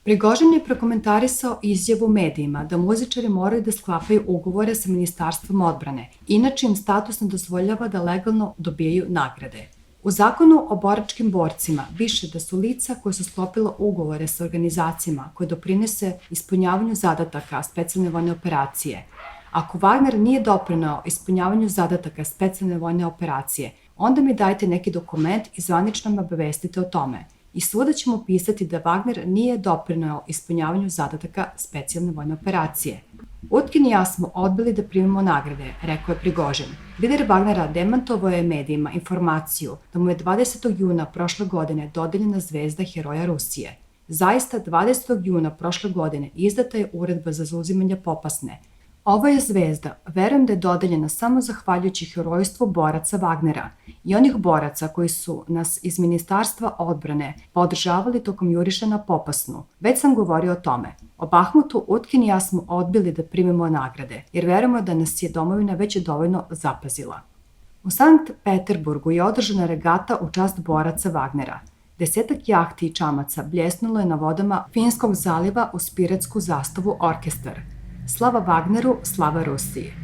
Prigožin je prokomentarisao izjavu medijima da muzičari moraju da sklapaju ugovore sa Ministarstvom odbrane, inače im status ne dozvoljava da legalno dobijaju nagrade. U zakonu o boračkim borcima piše da su lica koje su sklopila ugovore sa organizacijama koje doprinese ispunjavanju zadataka specijalne vojne operacije. Ako Wagner nije doprineo ispunjavanju zadataka specijalne vojne operacije, onda mi dajte neki dokument i zvanično me obavestite o tome. I svuda ćemo pisati da Wagner nije doprineo ispunjavanju zadataka specijalne vojne operacije. Utkin i ja smo odbili da primimo nagrade, rekao je Prigožin. Lider Wagnera demantovao je medijima informaciju da mu je 20. juna prošle godine dodeljena zvezda Heroja Rusije. Zaista, 20. juna prošle godine izdata je uredba za zauzimanje Popasne. Ovo je zvezda, verujem da je dodeljena samo zahvaljujući herojstvu boraca Wagnera i onih boraca koji su nas iz Ministarstva odbrane podržavali tokom juriša na Popasnu. Već sam govorio o tome. O Bahmutu Utkin i ja smo odbili da primimo nagrade, jer verujemo da nas je domovina već dovoljno zapazila. U Sankt Peterburgu je održana regata u čast boraca Wagnera. 10 jahti i čamaca bljesnulo je na vodama Finskog zaliva uz piretsku zastavu Orkestar. Slava Wagneru, slava Rusiji.